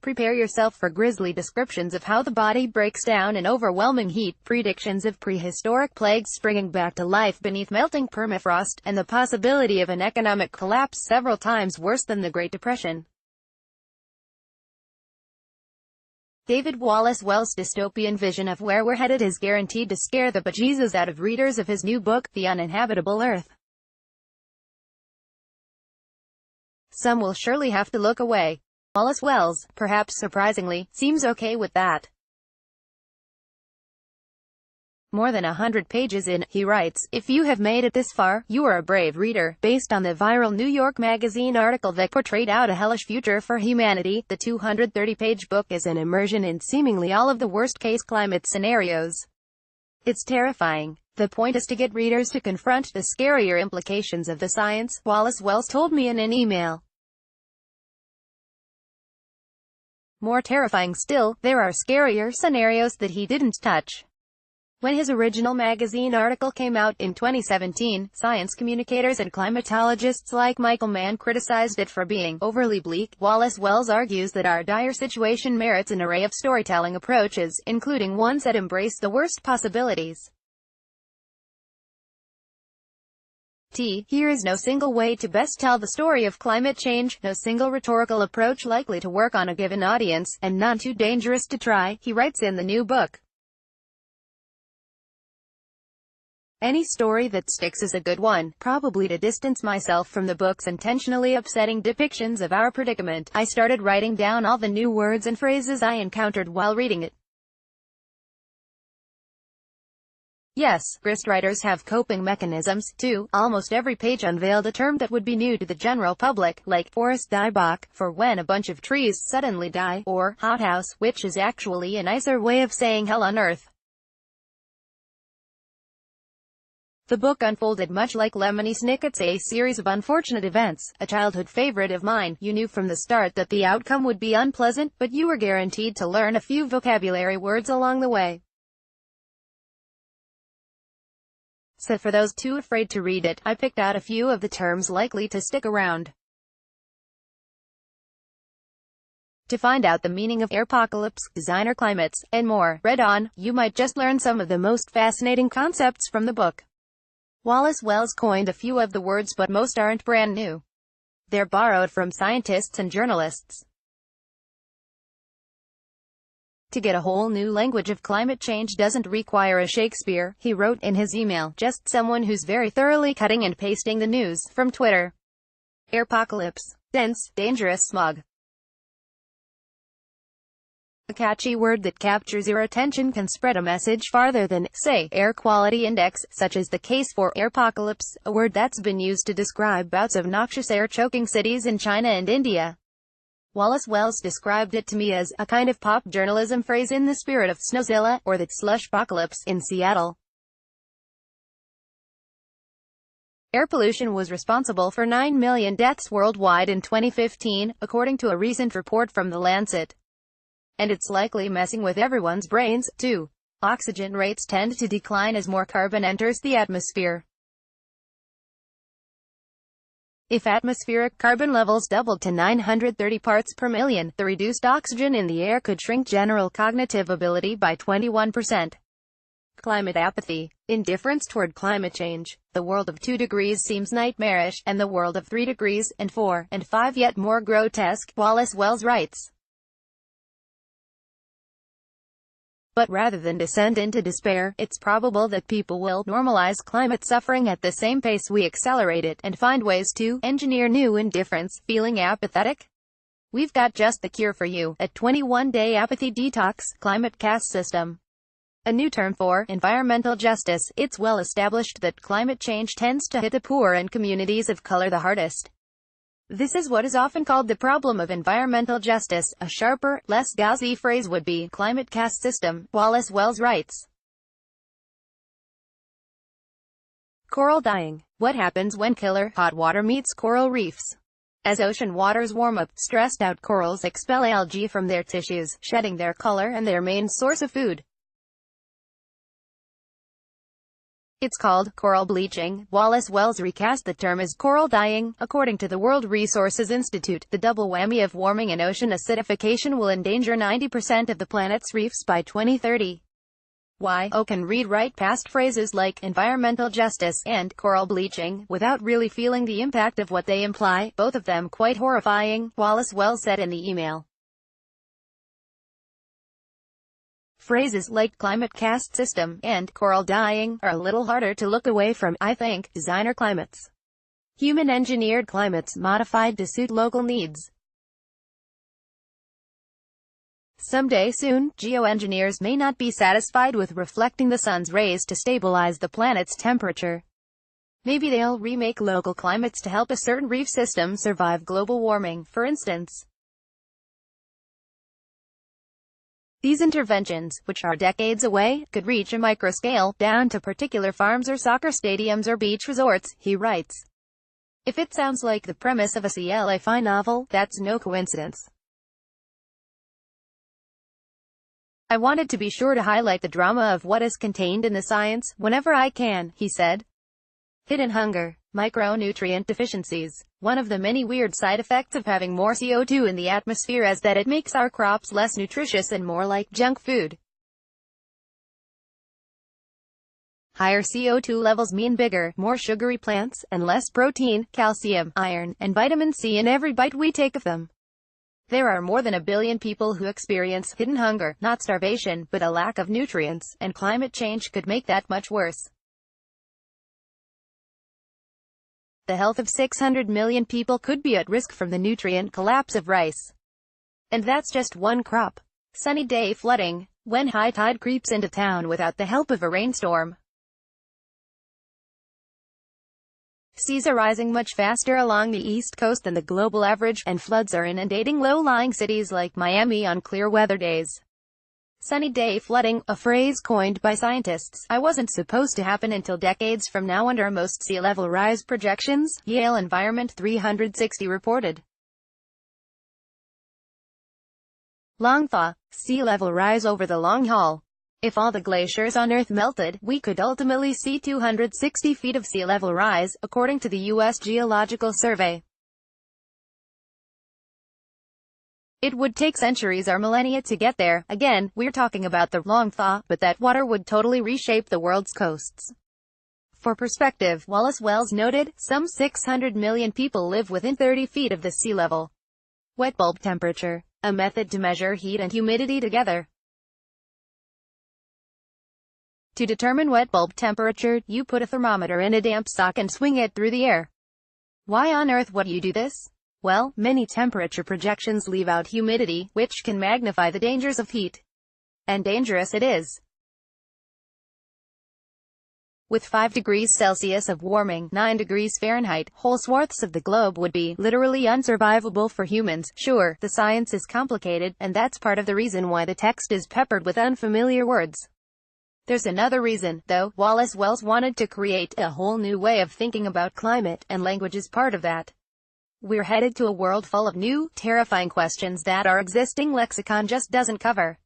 Prepare yourself for grisly descriptions of how the body breaks down in overwhelming heat, predictions of prehistoric plagues springing back to life beneath melting permafrost, and the possibility of an economic collapse several times worse than the Great Depression. David Wallace-Wells' dystopian vision of where we're headed is guaranteed to scare the bejesus out of readers of his new book, The Uninhabitable Earth. Some will surely have to look away. Wallace-Wells, perhaps surprisingly, seems okay with that. More than 100 pages in, he writes, "If you have made it this far, you are a brave reader." Based on the viral New York Magazine article that portrayed out a hellish future for humanity, the 230-page book is an immersion in seemingly all of the worst-case climate scenarios. It's terrifying. The point is to get readers to confront the scarier implications of the science, Wallace-Wells told me in an email. More terrifying still, there are scarier scenarios that he didn't touch. When his original magazine article came out in 2017, science communicators and climatologists like Michael Mann criticized it for being overly bleak. Wallace-Wells argues that our dire situation merits an array of storytelling approaches, including ones that embrace the worst possibilities. Here is no single way to best tell the story of climate change, no single rhetorical approach likely to work on a given audience, and none too dangerous to try, he writes in the new book. Any story that sticks is a good one. Probably to distance myself from the book's intentionally upsetting depictions of our predicament, I started writing down all the new words and phrases I encountered while reading it. Yes, grist writers have coping mechanisms, too. Almost every page unveiled a term that would be new to the general public, like forest dieback, for when a bunch of trees suddenly die, or hothouse, which is actually a nicer way of saying hell on earth. The book unfolded much like Lemony Snicket's A Series of Unfortunate Events, a childhood favorite of mine. You knew from the start that the outcome would be unpleasant, but you were guaranteed to learn a few vocabulary words along the way. So for those too afraid to read it, I picked out a few of the terms likely to stick around. To find out the meaning of airpocalypse, designer climates, and more, read on. You might just learn some of the most fascinating concepts from the book. Wallace-Wells coined a few of the words, but most aren't brand new. They're borrowed from scientists and journalists. To get a whole new language of climate change doesn't require a Shakespeare, he wrote in his email, just someone who's very thoroughly cutting and pasting the news from Twitter. Airpocalypse. Dense, dangerous smog. A catchy word that captures your attention can spread a message farther than, say, air quality index, such is the case for airpocalypse, a word that's been used to describe bouts of noxious air-choking cities in China and India. Wallace-Wells described it to me as a kind of pop journalism phrase in the spirit of Snowzilla, or the slushpocalypse, in Seattle. Air pollution was responsible for 9 million deaths worldwide in 2015, according to a recent report from The Lancet. And it's likely messing with everyone's brains, too. Oxygen rates tend to decline as more carbon enters the atmosphere. If atmospheric carbon levels doubled to 930 parts per million, the reduced oxygen in the air could shrink general cognitive ability by 21%. Climate apathy. Indifference toward climate change. The world of 2 degrees seems nightmarish, and the world of 3 degrees, and 4, and 5 yet more grotesque, Wallace-Wells writes. But rather than descend into despair, it's probable that people will normalize climate suffering at the same pace we accelerate it, and find ways to engineer new indifference. Feeling apathetic? We've got just the cure for you, a 21-day apathy detox, climate caste system. A new term for environmental justice. It's well established that climate change tends to hit the poor and communities of color the hardest. This is what is often called the problem of environmental justice. A sharper, less gauzy phrase would be climate caste system, Wallace-Wells writes. Coral dying. What happens when killer hot water meets coral reefs? As ocean waters warm up, stressed-out corals expel algae from their tissues, shedding their color and their main source of food. It's called coral bleaching. Wallace-Wells recast the term as coral dying. According to the World Resources Institute, the double whammy of warming and ocean acidification will endanger 90% of the planet's reefs by 2030. Why? Can read right past phrases like environmental justice and coral bleaching without really feeling the impact of what they imply, both of them quite horrifying, Wallace-Wells said in the email. Phrases like climate caste system and coral dying are a little harder to look away from, I think. Designer climates. Human-engineered climates modified to suit local needs. Someday soon, geoengineers may not be satisfied with reflecting the sun's rays to stabilize the planet's temperature. Maybe they'll remake local climates to help a certain reef system survive global warming, for instance. These interventions, which are decades away, could reach a microscale, down to particular farms or soccer stadiums or beach resorts, he writes. If it sounds like the premise of a sci-fi novel, that's no coincidence. I wanted to be sure to highlight the drama of what is contained in the science, whenever I can, he said. Hidden hunger. Micronutrient deficiencies. One of the many weird side effects of having more CO2 in the atmosphere is that it makes our crops less nutritious and more like junk food. Higher CO2 levels mean bigger, more sugary plants, and less protein, calcium, iron, and vitamin C in every bite we take of them. There are more than 1 billion people who experience hidden hunger, not starvation, but a lack of nutrients, and climate change could make that much worse. The health of 600 million people could be at risk from the nutrient collapse of rice. And that's just one crop. Sunny day flooding. When high tide creeps into town without the help of a rainstorm. Seas are rising much faster along the east coast than the global average, and floods are inundating low-lying cities like Miami on clear weather days. Sunny day flooding, a phrase coined by scientists, wasn't supposed to happen until decades from now under most sea level rise projections, Yale Environment 360 reported. Long thaw, sea level rise over the long haul. If all the glaciers on Earth melted, we could ultimately see 260 feet of sea level rise, according to the U.S. Geological Survey. It would take centuries or millennia to get there. Again, we're talking about the long thaw, but that water would totally reshape the world's coasts. For perspective, Wallace-Wells noted, some 600 million people live within 30 feet of the sea level. Wet bulb temperature, a method to measure heat and humidity together. To determine wet bulb temperature, you put a thermometer in a damp sock and swing it through the air. Why on earth would you do this? Well, many temperature projections leave out humidity, which can magnify the dangers of heat. And dangerous it is. With 5 degrees Celsius of warming, 9 degrees Fahrenheit, whole swaths of the globe would be literally unsurvivable for humans. Sure, the science is complicated, and that's part of the reason why the text is peppered with unfamiliar words. There's another reason, though. Wallace-Wells wanted to create a whole new way of thinking about climate, and language is part of that. We're headed to a world full of new, terrifying questions that our existing lexicon just doesn't cover.